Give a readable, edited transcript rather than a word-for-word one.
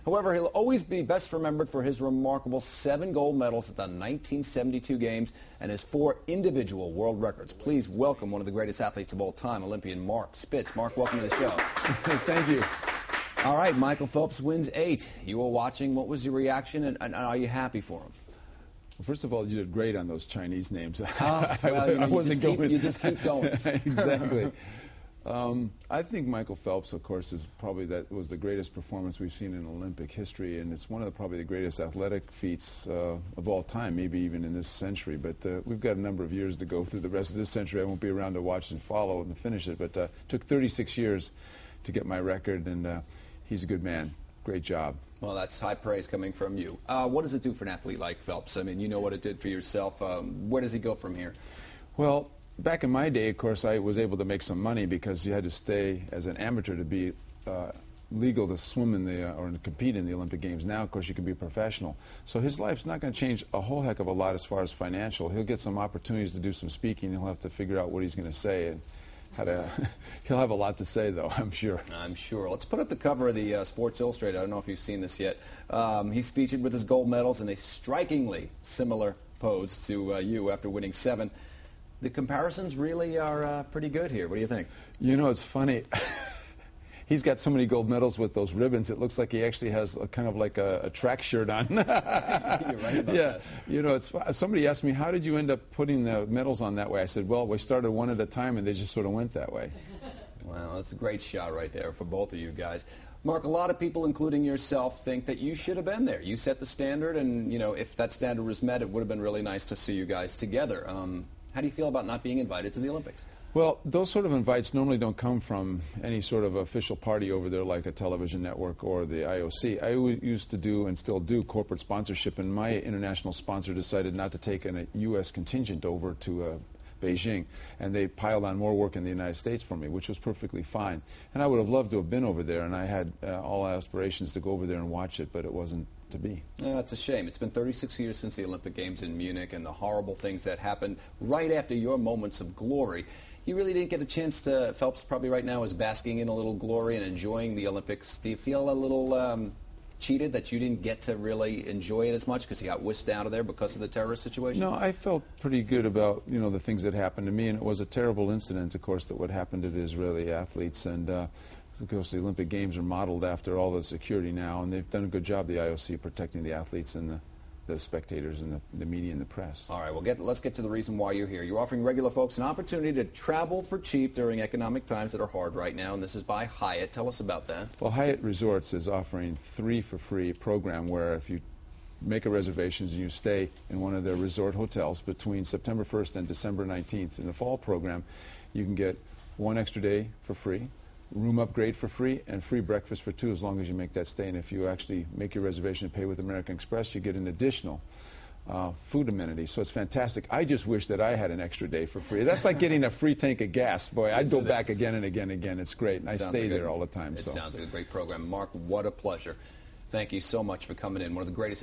However, he'll always be best remembered for his remarkable 7 gold medals at the 1972 Games and his 4 individual world records. Please welcome one of the greatest athletes of all time, Olympian Mark Spitz. Mark, welcome to the show. Thank you. All right, Michael Phelps wins 8. You were watching. What was your reaction, and are you happy for him? Well, first of all, you did great on those Chinese names. You just keep going. Exactly. I think Michael Phelps, of course, was the greatest performance we've seen in Olympic history, and it's one of probably the greatest athletic feats of all time, maybe even in this century. But we've got a number of years to go through the rest of this century. I won't be around to watch and follow and finish it, but it took 36 years to get my record, and he's a good man. Great job. Well, that's high praise coming from you. What does it do for an athlete like Phelps? I mean, you know what it did for yourself. Where does he go from here? Well, back in my day, of course, I was able to make some money because you had to stay as an amateur to be legal to swim in or to compete in the Olympic Games. Now, of course, you can be a professional. So his life's not going to change a whole heck of a lot as far as financial. He'll get some opportunities to do some speaking. He'll have to figure out what he's going to say and he'll have a lot to say, though, I'm sure. I'm sure. Let's put up the cover of the Sports Illustrated. I don't know if you've seen this yet. He's featured with his gold medals in a strikingly similar pose to you after winning 7. The comparisons really are pretty good here. What do you think? You know, it's funny. He's got so many gold medals with those ribbons, it looks like he actually has kind of like a track shirt on. You're right about that. You know, somebody asked me, how did you end up putting the medals on that way? I said, well, we started one at a time, and they just sort of went that way. Well, that's a great shot right there for both of you guys. Mark, a lot of people, including yourself, think that you should have been there. You set the standard, and, you know, if that standard was met, it would have been really nice to see you guys together. How do you feel about not being invited to the Olympics? Well, those sort of invites normally don't come from any sort of official party over there like a television network or the IOC. I used to do and still do corporate sponsorship, and my international sponsor decided not to take a U.S. contingent over to Beijing, and they piled on more work in the United States for me, which was perfectly fine. And I would have loved to have been over there, and I had all aspirations to go over there and watch it, but it wasn't to be. Yeah, it's a shame. It's been 36 years since the Olympic Games in Munich and the horrible things that happened right after your moments of glory. You really didn't get a chance to, Phelps probably right now is basking in a little glory and enjoying the Olympics. Do you feel a little cheated that you didn't get to really enjoy it as much because you got whisked out of there because of the terrorist situation? No, I felt pretty good about, you know, the things that happened to me, and it was a terrible incident, of course, that what happened to the Israeli athletes, and of course the Olympic Games are modeled after all the security now, and they've done a good job, the IOC, protecting the athletes and the spectators and the media and the press. All right, well, let's get to the reason why you're here. You're offering regular folks an opportunity to travel for cheap during economic times that are hard right now, and this is by Hyatt. Tell us about that. Well, Hyatt Resorts is offering 3 for free program where if you make a reservation and you stay in one of their resort hotels between September 1st and December 19th in the fall program, you can get 1 extra day for free, room upgrade for free, and free breakfast for 2 as long as you make that stay. And if you actually make your reservation and pay with American Express, you get an additional food amenity. So it's fantastic. I just wish that I had an extra day for free. That's like getting a free tank of gas. Boy, I'd go back again and again and again. It's great. And I stay there all the time. It sounds like a great program. Mark, what a pleasure. Thank you so much for coming in. One of the greatest